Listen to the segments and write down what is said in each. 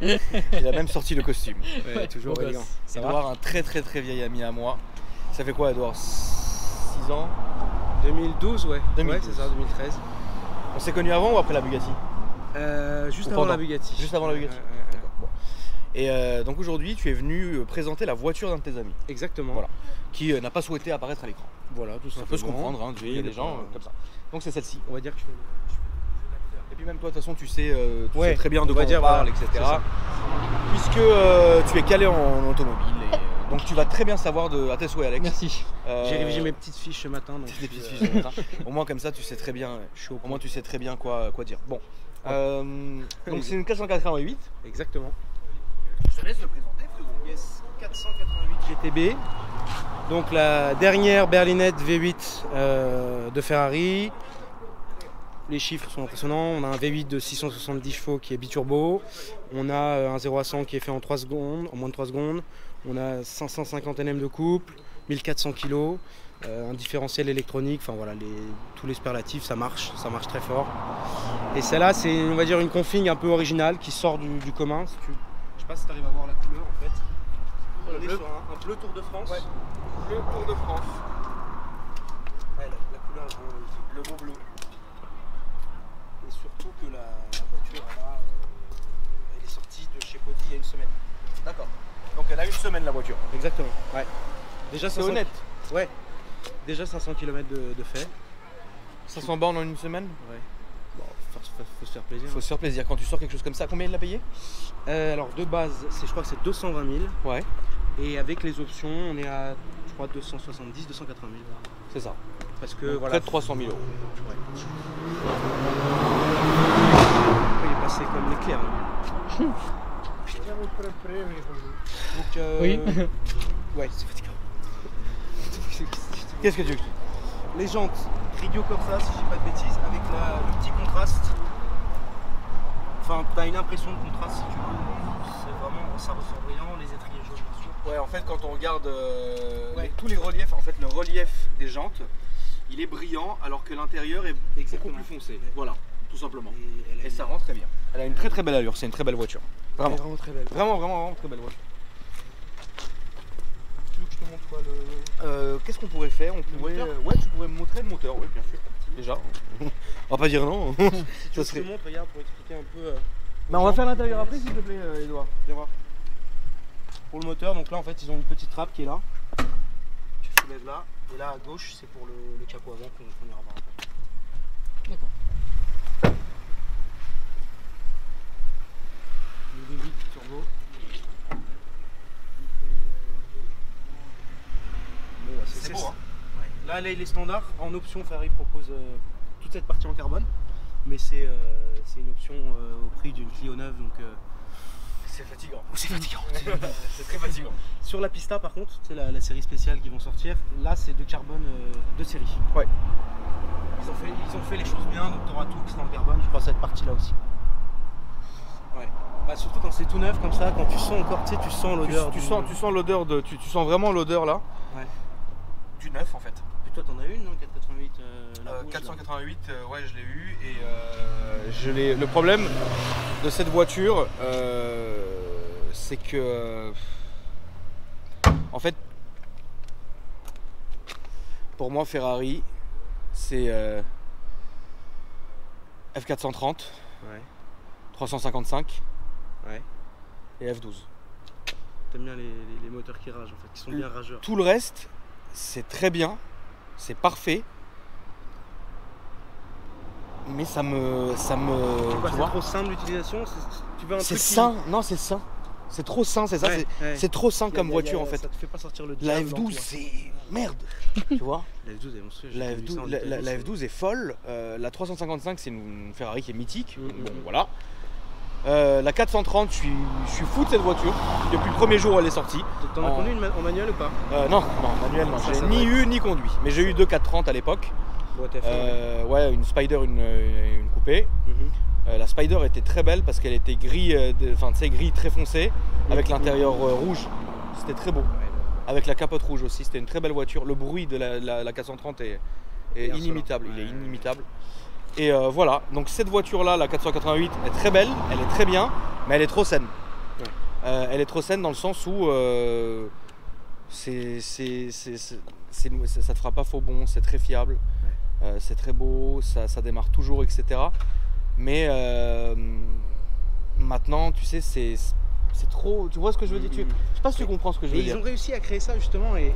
Il a même sorti le costume. Ouais, toujours élégant. Ça va? Edouard, un très vieil ami à moi. Ça fait quoi, Edouard? 6 ans? 2012, ouais. 2012. Ouais, c'est ça, 2013. On s'est connus avant ou après la Bugatti? Juste Ou avant pendant? la Bugatti. Juste avant la Bugatti. Ouais. D'accord. Bon. Et donc aujourd'hui, tu es venu présenter la voiture d'un de tes amis. Exactement. Voilà. Qui n'a pas souhaité apparaître à l'écran. Voilà, tout Ça simplement. peut se comprendre, hein, il y a des gens comme ça. Donc c'est celle-ci. On va dire que je fais l'acteur. Et puis même toi, de toute façon, tu sais Ouais, très bien de on quoi va on dire, parle, voilà, etc. c'est ça. Puisque tu es calé en automobile. Donc tu vas très bien savoir à tes souhaits, Alex. Merci. J'ai révisé mes petites fiches ce matin. Donc Des petites fiches de matin. Au moins comme ça, tu sais très bien. Au moins tu sais très bien quoi dire. Bon. Donc c'est une 488. Exactement. Je te laisse le présenter, frérot. Yes, 488 GTB. Donc la dernière berlinette V8 de Ferrari. Les chiffres sont impressionnants. On a un V8 de 670 chevaux qui est biturbo. On a un 0 à 100 qui est fait en 3 secondes, en moins de 3 secondes. On a 550 Nm de couple, 1400 kg, un différentiel électronique. Enfin voilà, tous les superlatifs, ça marche très fort. Et celle-là, c'est, on va dire, une config un peu originale qui sort du commun. Si je sais pas si tu arrives à voir la couleur en fait. On est sur un bleu Tour de France. Ouais. Le Tour de France. Ouais, la couleur est vraiment magnifique. Le beau bleu. Et surtout que la voiture, elle est sortie de chez Podi il y a une semaine. D'accord. Donc elle a une semaine la voiture. Exactement. Ouais. Déjà C'est 500 honnête. Ouais. Déjà 500 km de fait. 500 bornes en une semaine. Ouais. Bon, faut se faire plaisir. Faut se faire plaisir. Quand tu sors quelque chose comme ça, combien il l'a payé? Alors de base, je crois que c'est 220 000. Ouais. Et avec les options, on est à, je crois, 270, 280 000. C'est ça. Parce que Donc, voilà. près de 300 000 €. Ouais. Il est passé comme l'éclair. Hein. Donc, Oui. Ouais, c'est fatigant. Qu'est-ce que tu veux? Les jantes, Ridio Corsa, si je dis pas de bêtises, avec le petit contraste. Enfin, t'as une impression de contraste si tu veux. C'est vraiment, ça ressort brillant, les étriers jaunes bien sûr. Ouais, en fait, quand on regarde Ouais. tous les reliefs, en fait, le relief des jantes, il est brillant alors que l'intérieur est beaucoup Exactement. plus foncé. Ouais. Voilà, tout simplement. Et Et ça rend très bien. Elle a une très belle allure, c'est une très belle voiture. elle Vraiment. est vraiment très belle. Vraiment très belle voiture. Tu veux que je te montre quoi le... Qu'est-ce qu'on pourrait faire? On pourrait, moteur ouais, tu pourrais me montrer le moteur, oui, bien sûr. Déjà. On va pas dire non. Si tu veux Ça que je serait- te montre, regarde, pour expliquer un peu... Bah, on va faire l'intérieur après, s'il te plaît, Edouard. Viens voir. Pour le moteur, donc là en fait ils ont une petite trappe qui est là. Tu soulèves là. Et là à gauche c'est pour le capot avant qu'on ira voir après. D'accord. Le V8 turbo. Bon, bah, C'est beau, hein. Ouais. Là il est standard. En option Ferrari propose toute cette partie en carbone. Mais c'est une option au prix d'une Clio neuve. Donc, C'est fatigant. c'est fatigant. C'est très fatigant. Sur la Pista par contre, c'est la série spéciale qui vont sortir. Là c'est de carbone de série. Ouais. Ils ont fait les choses bien, donc tu auras tout qui sera en carbone, je crois cette partie là aussi. Ouais. Bah, surtout quand c'est tout neuf comme ça, quand tu sens encore, tu sais, tu sens l'odeur. Tu sens l'odeur de. Tu sens vraiment l'odeur là. Ouais. Du neuf en fait. Puis toi t'en as une non 488 la rouge, 488, ouais, je l'ai eu et le problème de cette voiture, c'est que en fait, pour moi Ferrari, c'est F430, Ouais. 355 Ouais. et F12. T'aimes bien les moteurs qui ragent en fait, qui sont bien rageurs. Tout le reste, c'est très bien, c'est parfait. Mais ça me. C'est Tu vois, trop simple d'utilisation. Tu veux un c'est truc qui- sain, non, c'est sain. C'est trop sain, c'est ça. Ouais, ouais. C'est trop sain comme voiture en fait. Ça te fait pas sortir le La diable en F12, toi. c'est merde. Tu vois, La F12 est monstrueuse. la j'ai vu ça en F12, Italie, la c'est- F12 est folle. La 355, c'est une Ferrari qui est mythique. Mm, Bon, mm. voilà. La 430, je suis fou de cette voiture. Depuis le premier jour où elle est sortie. T'en as En- connu une en manuel ou pas? Non, manuel, non. Ça, J'ai ça ni doit eu ni conduit. Mais j'ai eu deux 430 à l'époque. Bon, t'as fait. Ouais, une Spider, une coupée. Mhm. La Spider était très belle parce qu'elle était gris, enfin tu sais, gris très foncé, avec l'intérieur rouge. C'était très beau. Avec la capote rouge aussi, c'était une très belle voiture. Le bruit de la 430 est insolent. inimitable, il est Ouais. inimitable. Et voilà, donc cette voiture là, la 488, est très belle, elle est très bien, mais elle est trop saine. Elle est trop saine dans le sens où ça te fera pas faux bond, c'est très fiable, c'est très beau, ça démarre toujours, etc. Mais maintenant, tu sais, c'est trop. Tu vois ce que je veux dire? Je sais pas si tu comprends ce que je veux dire. Ils ont réussi à créer ça justement, et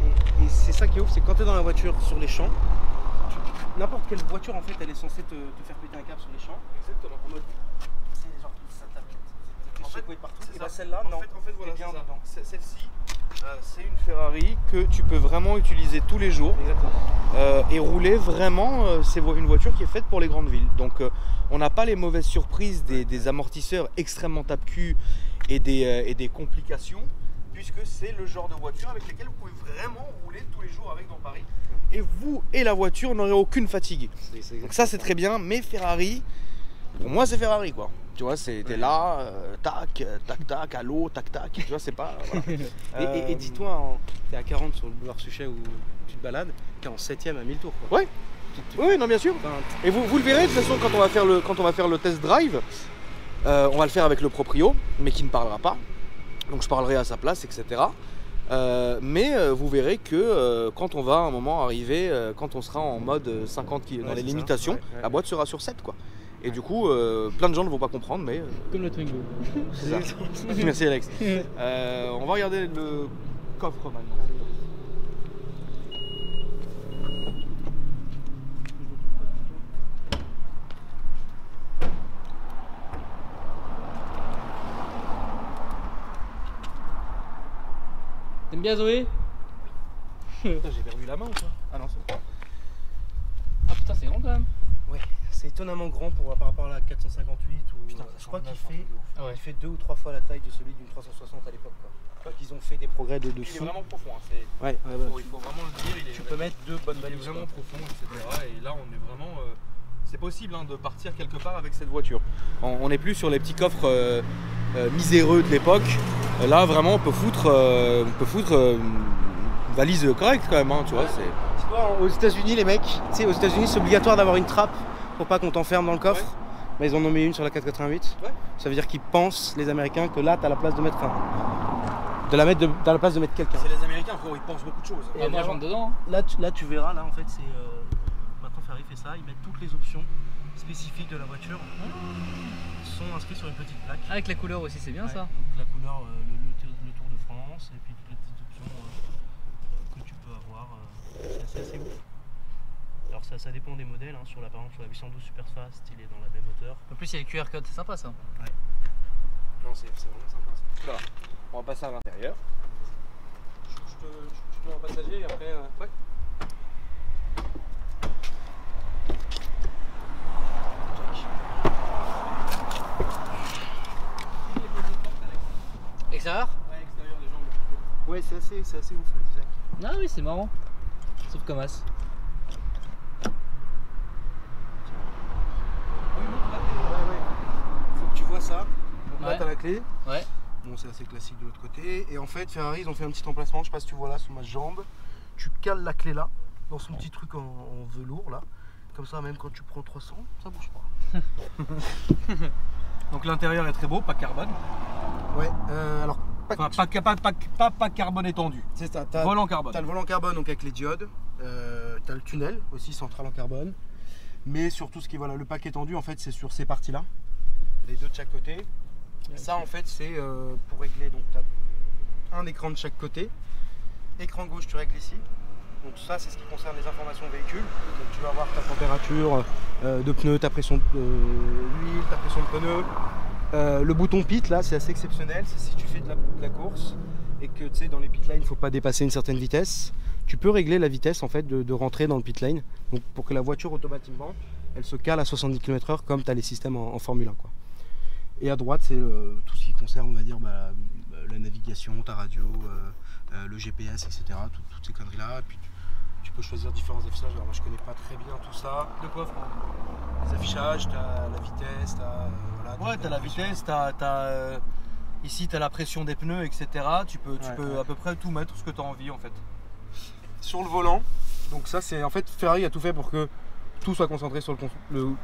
c'est ça qui est ouf, c'est quand tu es dans la voiture sur les champs, n'importe quelle voiture en fait, elle est censée te faire péter un câble sur les champs. Exactement. En mode, c'est genre ça tape, t'es secoué de partout. Et bah celle-là, non. En fait, voilà, bien c'est ça. dedans. Celle-ci, c'est une Ferrari que tu peux vraiment utiliser tous les jours. Exactement. Et rouler vraiment, c'est une voiture qui est faite pour les grandes villes. Donc on n'a pas les mauvaises surprises des amortisseurs extrêmement tape-cul et des complications, puisque c'est le genre de voiture avec lesquelles vous pouvez vraiment rouler tous les jours avec dans Paris. Et vous et la voiture n'aurez aucune fatigue. Donc ça c'est très bien, mais Ferrari, pour moi c'est Ferrari quoi. Tu vois, t'es là, tac, tac, tac, allô, tac, tac, tu vois, c'est pas... Voilà. Et dis-toi, t'es à 40 sur le boulevard Suchet où tu te balades, t'es en 7ème à 1000 tours quoi. Ouais. Oui, non, bien sûr. Et vous le verrez de toute façon quand on va faire le test drive, on va le faire avec le proprio, mais qui ne parlera pas. Donc je parlerai à sa place, etc. Mais vous verrez que quand on va à un moment arriver, quand on sera en mode 50 km dans les limitations, la boîte sera sur 7 quoi. Et du coup, plein de gens ne vont pas comprendre, mais... Comme le Twingo. C'est ça. Merci Alex. On va regarder le coffre maintenant. T'aimes bien Zoé? Putain, j'ai perdu la main ou quoi? Ah non, c'est bon. Ah putain, c'est grand quand même. Ouais, c'est étonnamment grand par rapport à la 458 ou... Putain, je crois qu'il Ah ouais. fait 2 ou 3 fois la taille de celui d'une 360 à l'époque quoi. Je crois qu'ils ont fait des progrès de Il est fou. vraiment profond, hein, Ouais, il faut vraiment le dire. tu peux mettre 2 bonnes Il est valises. vraiment profond, etc. Et là, on est vraiment... c'est possible hein, de partir quelque part avec cette voiture. On n'est plus sur les petits coffres miséreux de l'époque. Là, vraiment, on peut foutre une valise correcte quand même. Hein, tu vois, Tu vois, aux États-Unis, les mecs, tu sais, aux États-Unis, c'est obligatoire d'avoir une trappe pour pas qu'on t'enferme dans le coffre. Ouais. Mais ils en ont mis une sur la 488. Ouais. Ça veut dire qu'ils pensent, les Américains, que là, t'as la place de mettre t'as la place de mettre quelqu'un. C'est les Américains, frérot, ils pensent beaucoup de choses. Et moi je rentre dedans. Hein. Là, tu verras, là, en fait, c'est... Maintenant, Ferrari fait ça, ils mettent toutes les options spécifiques de la voiture. Sont inscrites sur une petite plaque. Avec la couleur aussi, c'est bien ça. Donc la couleur, le Tour de France, et puis toutes les petites options que tu peux avoir. C'est assez ouf. Alors ça dépend des modèles, hein. Par exemple sur la 812 Superfast, il est dans la même hauteur. En plus, il y a le QR code, c'est sympa ça. Non, c'est vraiment sympa. Voilà. On va passer à l'intérieur. Je te mets en passager et après... Ouais. Extérieur? Ouais, extérieur, les gens. Ouais, c'est assez ouf le design. Ah oui, c'est marrant. Sauf comme as. Faut que tu vois ça. Donc là, Ouais. t'as la clé. Ouais. Bon, c'est assez classique de l'autre côté. Et en fait, Ferrari, ils ont fait un petit emplacement, je sais pas si tu vois là, sous ma jambe. Tu cales la clé là, dans son petit truc en velours là. Comme ça, même quand tu prends 300, ça bouge pas. Donc l'intérieur est très beau, pas carbone. Ouais, alors Enfin, pas carbone étendu. c'est ça. Volant carbone. T'as le volant carbone donc avec les diodes. T'as le tunnel aussi central en carbone. Mais surtout, ce qui est voilà, le pack étendu, en fait, c'est sur ces parties-là, les deux de chaque côté. Ça, en fait, c'est pour régler. Donc, t'as un écran de chaque côté. Écran gauche, tu règles ici. Donc ça, c'est ce qui concerne les informations véhicule. Donc, tu vas avoir ta température de pneu, ta pression d'huile, ta pression de pneu. Le bouton pit, là, c'est assez exceptionnel. C'est si tu fais de la course et que tu sais, dans les pit lines, il ne faut pas dépasser une certaine vitesse. Tu peux régler la vitesse en fait de rentrer dans le pit lane, donc pour que la voiture automatiquement elle se cale à 70 km/h comme tu as les systèmes en Formule 1 quoi. Et à droite c'est tout ce qui concerne on va dire la navigation, ta radio, le GPS, etc. Toutes ces conneries là. Et puis tu peux choisir différents affichages. Alors moi je connais pas très bien tout ça. De quoi, Franck? Les affichages, tu as la vitesse, voilà, Ouais, t'as la vitesse, ici t'as la pression des pneus, etc. Tu peux à peu près tout mettre ce que tu as envie en fait. Sur le volant, donc ça c'est en fait Ferrari a tout fait pour que tout soit concentré sur le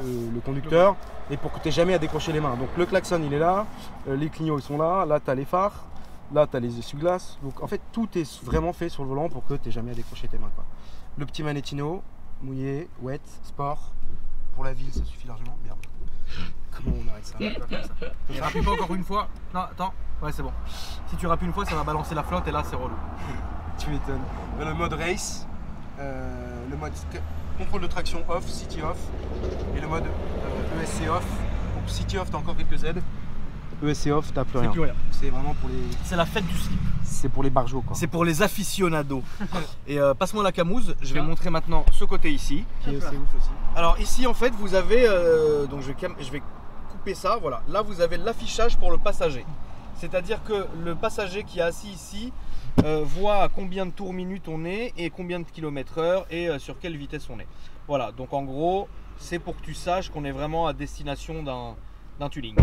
le conducteur et pour que tu n'aies jamais à décrocher les mains. Donc le klaxon il est là, les clignots ils sont là, là tu as les phares, là tu as les essuie-glaces. Donc en fait tout est vraiment fait sur le volant pour que tu n'aies jamais à décrocher tes mains, quoi. Le petit Manettino, mouillé, wet, sport. Pour la ville ça suffit largement. Merde. Comment on arrête ça? Tu rappuies pas encore une fois. Non, attends. Ouais, c'est bon. Si tu rappuies une fois, ça va balancer la flotte et là, c'est relou. Tu m'étonnes. Le mode race, le mode contrôle de traction off, city off, et le mode ESC off. Donc city off, t'as encore quelques aides. ESC off, t'as plus rien. Plus rien. C'est vraiment pour les. C'est la fête du slip. C'est pour les barjots, quoi. C'est pour les aficionados. Et passe-moi la camouse. Je vais montrer maintenant ce côté ici. Qui est ouf aussi. Alors ici, en fait, vous avez. Donc je vais couper ça. Voilà. Là, vous avez l'affichage pour le passager. C'est-à-dire que le passager qui est assis ici voit à combien de tours minute on est et combien de kilomètres heure et sur quelle vitesse on est. Voilà, donc en gros, c'est pour que tu saches qu'on est vraiment à destination d'un tuning.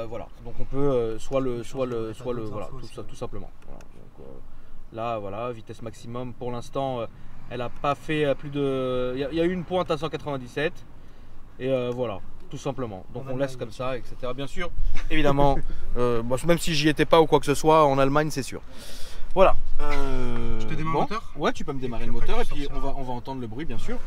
Voilà, donc on peut voilà, tout simplement. Voilà, donc, là, voilà, vitesse maximum. Pour l'instant, elle n'a pas fait plus de. Il y a eu une pointe à 197 et voilà. Tout simplement, donc on laisse comme ça, etc. Bien sûr, évidemment, même si j'y étais pas ou quoi que ce soit, en Allemagne c'est sûr. Voilà. Je te démarre le moteur? Ouais, tu peux me démarrer le moteur et puis on va entendre le bruit, bien sûr.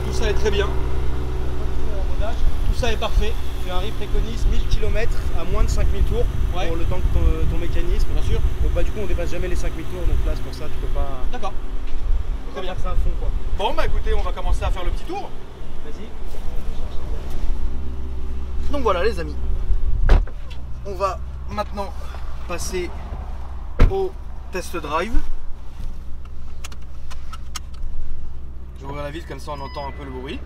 Tout ça est très bien. Tout ça est parfait. Ferrari préconise 1000 km à moins de 5000 tours pour le temps que ton mécanisme. Bien sûr. Donc bah, du coup on dépasse jamais les 5000 tours, donc là c'est pour ça tu peux pas. D'accord. Très bien. C'est à fond quoi. Bon bah écoutez, on va commencer à faire le petit tour. Vas-y. Donc voilà les amis. On va maintenant passer au test drive. Je vais ouvrir la vitre comme ça on entend un peu le bruit.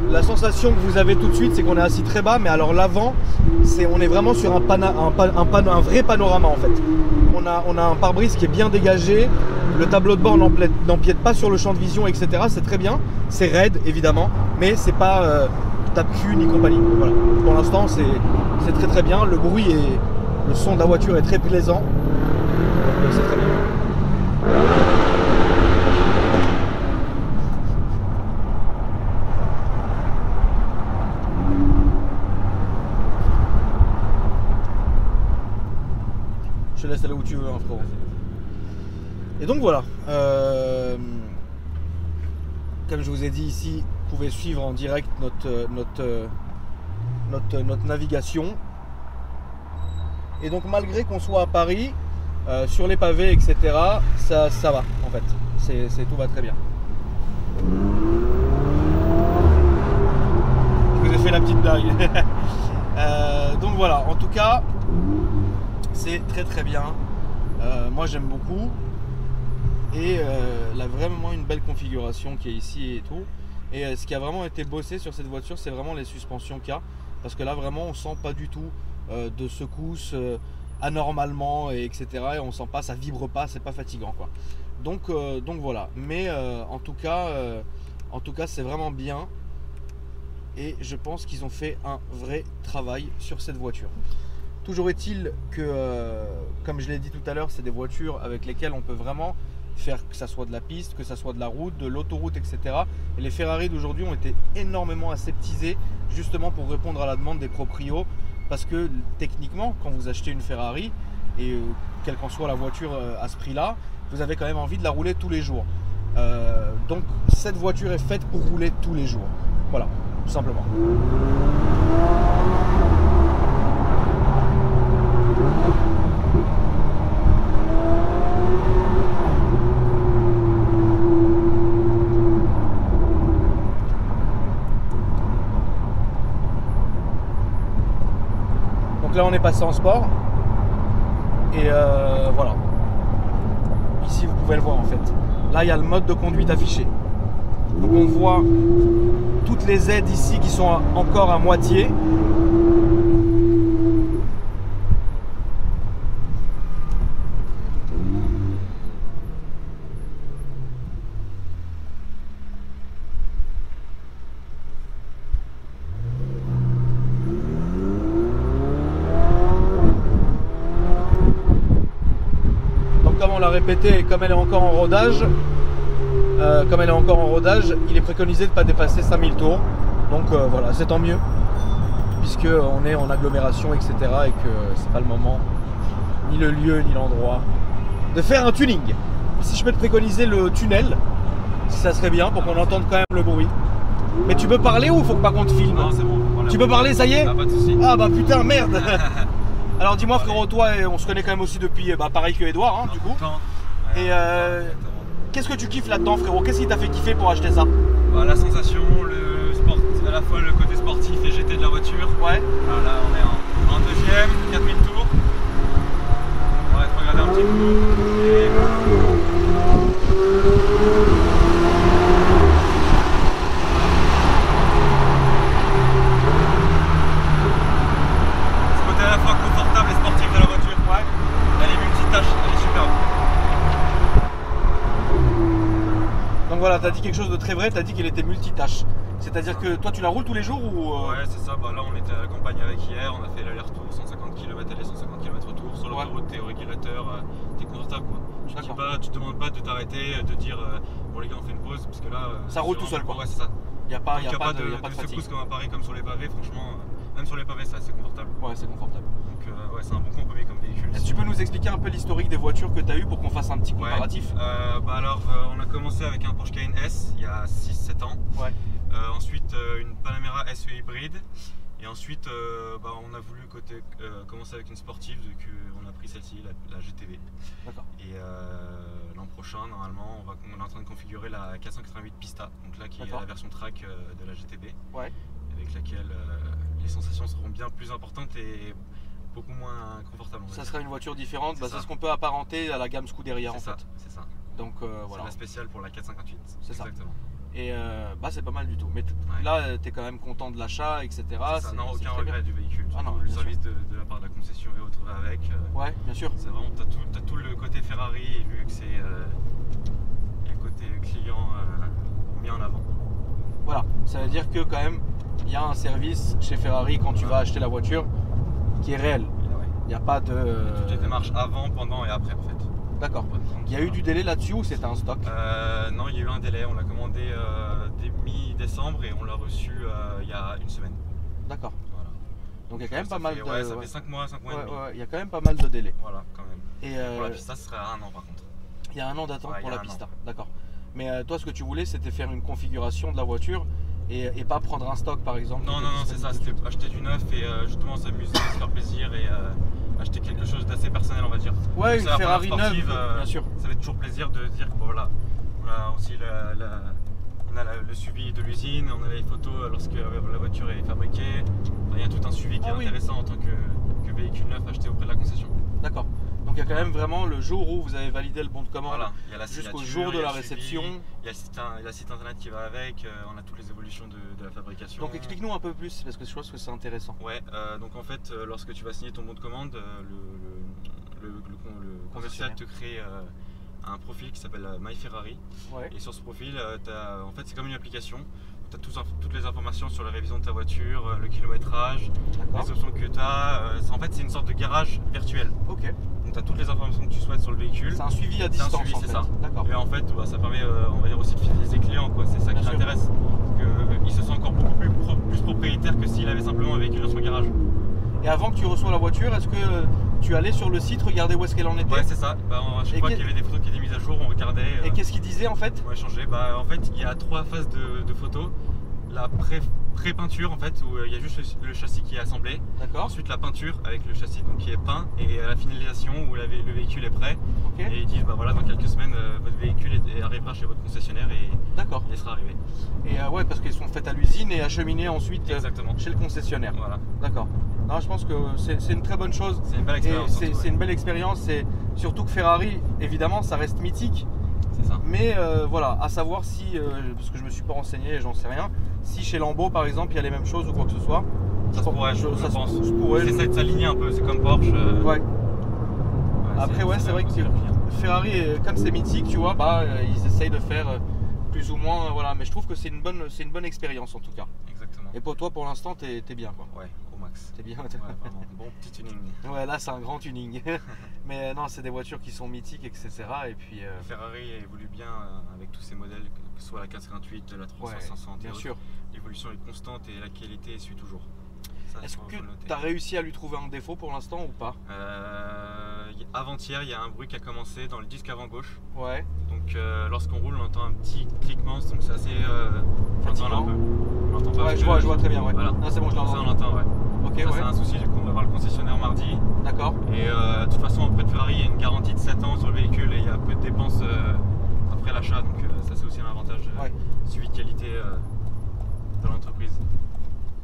La sensation que vous avez tout de suite, c'est qu'on est assis très bas, mais alors l'avant, on est vraiment sur un vrai panorama en fait. On a un pare-brise qui est bien dégagé, le tableau de bord n'empiète pas sur le champ de vision, etc. C'est très bien, c'est raide évidemment, mais c'est pas tape-cul ni compagnie. Voilà. Pour l'instant, c'est très très bien. Le bruit et le son de la voiture est très plaisant, donc c'est très bien. Je te laisse aller où tu veux, hein, frérot. Et donc voilà. Comme je vous ai dit ici, vous pouvez suivre en direct notre navigation. Et donc malgré qu'on soit à Paris, sur les pavés, etc., ça va en fait. Tout va très bien. Je vous ai fait la petite blague. Donc voilà, en tout cas, c'est très très bien. Moi j'aime beaucoup. Et là vraiment une belle configuration qui est ici et tout. Et ce qui a vraiment été bossé sur cette voiture, c'est vraiment les suspensions qu'il y a. Parce que là vraiment on sent pas du tout de secousses anormalement, etc. Et on sent pas, ça vibre pas, c'est pas fatigant quoi. Donc voilà. Mais en tout cas c'est vraiment bien. Et je pense qu'ils ont fait un vrai travail sur cette voiture. Toujours est-il que, comme je l'ai dit tout à l'heure, c'est des voitures avec lesquelles on peut vraiment faire que ça soit de la piste, que ça soit de la route, de l'autoroute, etc. Et les Ferrari d'aujourd'hui ont été énormément aseptisés justement pour répondre à la demande des proprios. Parce que techniquement, quand vous achetez une Ferrari, et quelle qu'en soit la voiture à ce prix-là, vous avez quand même envie de la rouler tous les jours. Donc cette voiture est faite pour rouler tous les jours. Voilà, tout simplement. Donc là on est passé en sport et voilà. Ici vous pouvez le voir en fait. Là il y a le mode de conduite affiché. Donc on voit toutes les aides ici qui sont encore à moitié. Comme on l'a répété et comme elle est encore en rodage, il est préconisé de ne pas dépasser 5000 tours. Donc voilà, c'est tant mieux, puisque on est en agglomération, etc. et que c'est pas le moment, ni le lieu, ni l'endroit, de faire un tuning. Si je peux te préconiser le tunnel, ça serait bien pour qu'on entende quand même le bruit. Mais tu peux parler ou faut pas qu'on te filme? Non, c'est bon. Voilà. Tu peux parler, ça y est? Ah, pas de soucis. Ah bah putain, merde. Alors dis-moi frérot, toi on se connaît quand même aussi depuis pareil que Edouard hein, du coup. Et qu'est-ce que tu kiffes là-dedans frérot? Qu'est-ce qui t'a fait kiffer pour acheter ça? Bah, la sensation, le sport, à la fois le côté sportif et GT de la voiture. Ouais. Là on est en deuxième, 4000 tours. On va être regarder un petit coup. Et... à la fois confortable et sportif de la voiture. Ouais. Elle est multitâche, elle est superbe. Donc voilà, t'as dit quelque chose de très vrai, t'as dit qu'elle était multitâche. C'est-à-dire que toi tu la roules tous les jours ou Ouais, c'est ça. Bah, là on était à la campagne avec hier, on a fait l'aller-retour 150 km aller, 150 km retour. Sur l'autoroute, t'es au régulateur, t'es confortable quoi. Tu te demandes pas de t'arrêter, de dire bon les gars on fait une pause, parce que là. Ça roule tout seul quoi. Ouais, c'est ça. Y a pas de secousse comme à Paris, comme sur les pavés, franchement. Même sur les pavés, c'est assez confortable. Ouais, c'est confortable. Donc, ouais, c'est un bon compromis comme véhicule. Est-ce que tu peux nous expliquer un peu l'historique des voitures que tu as eues pour qu'on fasse un petit comparatif? Alors, on a commencé avec un Porsche Cayenne S il y a 6-7 ans. Ouais. Ensuite, une Panamera SE hybride. Et ensuite, on a voulu commencer avec une sportive, donc on a pris celle-ci, la GTB. D'accord. Et l'an prochain, normalement, on est en train de configurer la 488 Pista, donc là qui est la version track de la GTB. Ouais. Avec laquelle les sensations seront bien plus importantes et beaucoup moins confortables. Ça sera une voiture différente, c'est ce qu'on peut apparenter à la gamme Scuderia en fait. C'est ça. Donc voilà. C'est la spéciale pour la 458. C'est ça. Exactement. Et c'est pas mal du tout. Mais là, tu es quand même content de l'achat, etc. Non, aucun regret du véhicule. Ah non, le service de la part de la concession et autres avec. Ouais, bien sûr. C'est vraiment, t'as tout le côté Ferrari et luxe et le côté client mis en avant. Voilà, ça veut dire que quand même, il y a un service chez Ferrari quand tu vas acheter la voiture qui est réel. Il n'y a pas de... Toutes les démarches avant, pendant et après en fait. D'accord. Il y a eu du délai là-dessus ou c'était un stock? Non, il y a eu un délai. On l'a commandé mi-décembre et on l'a reçu il y a une semaine. D'accord. Voilà. Donc il y a quand même pas mal de... Ouais, ça fait 5 mois et demi. Ouais, il y a quand même pas mal de délai. Voilà, quand même. Et pour la Pista, ce serait à 1 an par contre. Il y a 1 an d'attente pour la Pista. D'accord. Mais toi, ce que tu voulais, c'était faire une configuration de la voiture et pas prendre un stock par exemple. Non, c'est ça. C'était acheter du neuf et justement s'amuser, se faire plaisir et acheter quelque chose d'assez personnel, on va dire. Ouais, une Ferrari neuve, bien sûr. Ça fait toujours plaisir de dire que voilà, on a aussi le suivi de l'usine, on a les photos lorsque la voiture est fabriquée. Enfin, il y a tout un suivi qui est intéressant en tant que véhicule neuf acheté auprès de la concession. D'accord. Donc il y a quand même vraiment le jour où vous avez validé le bon de commande, jusqu'au jour de la réception. Il y a le site internet qui va avec, on a toutes les évolutions de la fabrication. Donc explique-nous un peu plus parce que je pense que c'est intéressant. Ouais, donc en fait lorsque tu vas signer ton bon de commande, le commercial te crée un profil qui s'appelle MyFerrari. Ouais. Et sur ce profil, en fait c'est comme une application. Tu as toutes les informations sur la révision de ta voiture, le kilométrage, les options que tu as. En fait, c'est une sorte de garage virtuel. Ok. Donc tu as toutes les informations que tu souhaites sur le véhicule. C'est un suivi à distance. C'est ça. D'accord. Et en fait, ça permet, on va dire aussi de fidéliser les clients. C'est ça qui l'intéresse. Il se sent encore beaucoup plus propriétaire que s'il avait simplement un véhicule dans son garage. Et avant que tu reçois la voiture, est-ce que tu allais sur le site regarder où est-ce qu'elle en était? Ouais, c'est ça. À chaque fois qu'il y avait des photos qui étaient mises à jour, on regardait. Et qu'est-ce qu'il disait en fait? On a changé. En fait, il y a 3 phases de photos. La pré-peinture en fait, où il y a juste le châssis qui est assemblé. D'accord. Ensuite la peinture avec le châssis donc, qui est peint et la finalisation où le véhicule est prêt. Ok. Et ils disent bah voilà, dans quelques semaines votre véhicule arrivera chez votre concessionnaire et D'accord. il sera arrivé. Et ouais, parce qu'ils sont faits à l'usine et acheminés ensuite Exactement. chez le concessionnaire. Voilà. D'accord. Non, je pense que c'est une très bonne chose. C'est une belle expérience. Et c'est une belle expérience. Et surtout que Ferrari, évidemment, ça reste mythique. C'est ça. Mais voilà, à savoir si, parce que je me suis pas renseigné et j'en sais rien, si chez Lambo par exemple il y a les mêmes choses ou quoi que ce soit. Ça se pourrait, je pense. Je pourrais. Ils essaient de s'aligner un peu, c'est comme Porsche. Ouais. Après ouais, c'est vrai que Ferrari, comme c'est mythique, tu vois, bah ils essayent de faire plus ou moins, voilà. Mais je trouve que c'est une bonne expérience en tout cas. Exactement. Et pour toi, pour l'instant, t'es bien quoi. Ouais, au max. T'es bien. Ouais, vraiment. Bon petit tuning. Ouais, là c'est un grand tuning. Mais non, c'est des voitures qui sont mythiques, etc. Et puis. Ferrari évolue bien avec tous ces modèles, que ce soit la 428, la 360. Bien sûr. L'évolution est constante et la qualité suit toujours. Est-ce que tu as réussi à lui trouver un défaut pour l'instant ou pas? Avant-hier, il y a un bruit qui a commencé dans le disque avant gauche. Ouais. Donc lorsqu'on roule, on entend un petit cliquement, donc c'est assez fatigant un peu. On l'entend pas. Ouais, je vois très bien. Ouais. Voilà. Ah, c'est bon, je l'entends. Ça, on l'entend, ouais. Ok, ça, ouais. c'est un souci, du coup, on va voir le concessionnaire mardi. D'accord. Et de toute façon, auprès de Ferrari, il y a une garantie de 7 ans sur le véhicule et il y a peu de dépenses après l'achat. Donc ça, c'est aussi un avantage suivi de qualité de l'entreprise.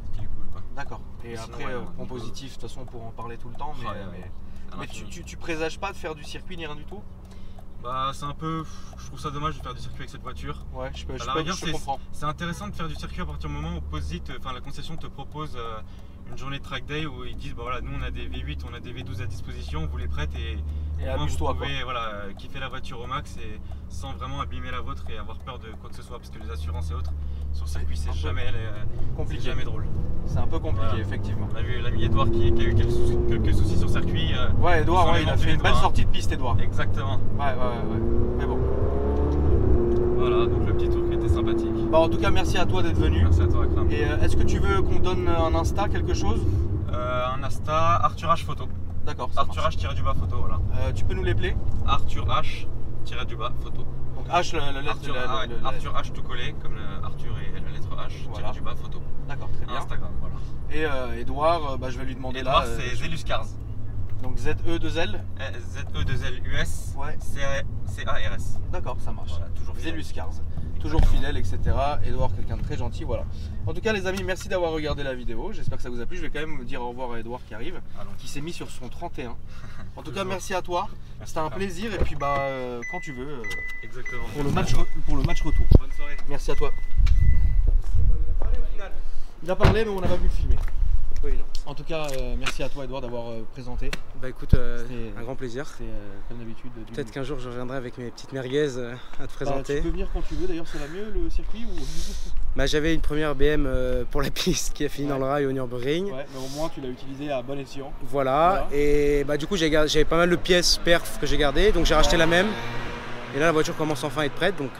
Ce qui est cool, quoi. D'accord. Et sinon, après, ouais, point positif, de toute façon, on pourra en parler tout le temps. Mais l'infini. tu présages pas de faire du circuit ni rien du tout? Bah, c'est un peu. Je trouve ça dommage de faire du circuit avec cette voiture. Ouais, je je comprends. C'est intéressant de faire du circuit à partir du moment où la concession te propose une journée de track day où ils disent bah voilà, nous on a des V8, on a des V12 à disposition, on vous les prête et amuse-toi, vous pouvez kiffer la voiture au max et sans vraiment abîmer la vôtre et avoir peur de quoi que ce soit parce que les assurances et autres sur circuit c'est jamais compliqué, jamais drôle. C'est un peu compliqué, Voilà. effectivement. On a vu l'ami Edouard qui a eu quelques soucis sur circuit. Ouais, Edouard, il a fait une belle sortie de piste, Edouard. Exactement. Ouais. Mais bon. Voilà, donc le petit tour qui était sympathique. Bah, en tout cas, merci à toi d'être venu. Merci à toi, Akram. Et est-ce que tu veux qu'on donne un Insta, quelque chose? Un Insta, Arthur H photo. D'accord. Arthur H-du-bas photo, voilà. Tu peux nous les player? Arthur H-du-bas photo. Donc H, la lettre. Arthur H tout collé, comme le Arthur et la lettre H, Voilà. du bas photo. D'accord, très bien. Instagram, voilà. Et Edouard, je vais lui demander Edouard, là. c'est Zelus Cars. Donc Z-E-2-L. Z-E-2-L-U-S. Ouais. C-A-R-S. D'accord, ça marche. Voilà, toujours fidèle. Zelus Cars. Toujours fidèle, etc. Edouard, quelqu'un de très gentil, voilà. En tout cas, les amis, merci d'avoir regardé la vidéo. J'espère que ça vous a plu. Je vais quand même dire au revoir à Edouard qui arrive, qui s'est mis sur son 31. En tout cas, merci à toi. C'était un plaisir. Et puis, quand tu veux, Exactement. pour le match retour. Bonne soirée. Merci à toi. Il a parlé, mais on n'a pas pu le filmer. Oui, non. En tout cas, merci à toi, Edouard, d'avoir présenté. Bah écoute, C'était- un grand plaisir. C'est comme d'habitude. Peut-être qu'un jour je reviendrai avec mes petites merguez à te présenter. Tu peux venir quand tu veux. D'ailleurs, ça va mieux le circuit ou... Bah, j'avais une première BM pour la piste qui a fini dans le rail au Nürburgring. Ouais, mais au moins tu l'as utilisé à bon escient. Voilà. Et bah, du coup j'avais pas mal de pièces perf que j'ai gardées, donc j'ai racheté la même. Et là la voiture commence enfin à être prête, donc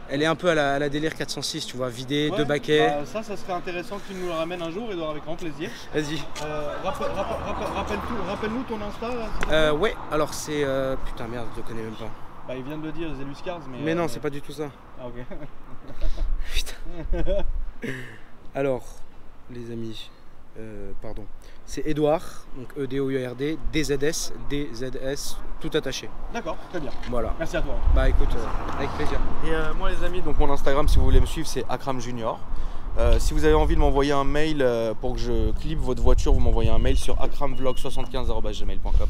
elle est un peu à la délire 406, tu vois, vidée, deux baquets. Ça serait intéressant que tu nous le ramènes un jour, Edouard, avec grand plaisir. Vas-y. Rappelle-nous ton Insta là. Ouais, alors c'est... putain merde, je le connais même pas. Bah, il vient de le dire, Zelus Cars, Mais non, c'est pas du tout ça. Ah, ok. Putain. Alors, les amis, pardon. C'est Edouard, donc E-D-O-U-R-D, D-Z-S, D-Z-S, tout attaché. D'accord, très bien. Voilà. Merci à toi. Bah écoute, avec plaisir. Et moi les amis, donc mon Instagram si vous voulez me suivre c'est Akram Junior. Si vous avez envie de m'envoyer un mail pour que je clippe votre voiture, vous m'envoyez un mail sur akramvlog75@gmail.com.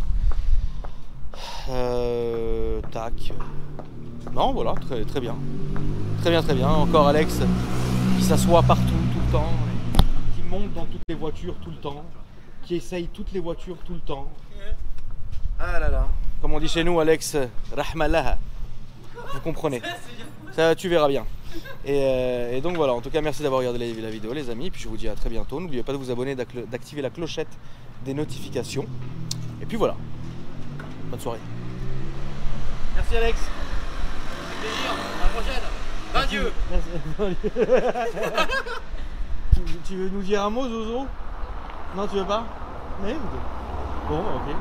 Tac. Non voilà, très bien. Très bien. Encore Alex qui s'assoit partout tout le temps, qui monte dans toutes les voitures tout le temps, qui essaye toutes les voitures tout le temps. Ah là là. Comme on dit chez nous, Alex, rahmalaha. Vous comprenez. Ça, tu verras bien. Et donc voilà, en tout cas, merci d'avoir regardé la vidéo, les amis. Puis je vous dis à très bientôt. N'oubliez pas de vous abonner, d'activer la clochette des notifications. Et puis voilà. Bonne soirée. Merci, Alex. Avec plaisir. À la prochaine. Adieu. Tu veux nous dire un mot, Zozo? Non, tu veux pas? Merde. Bon, ok.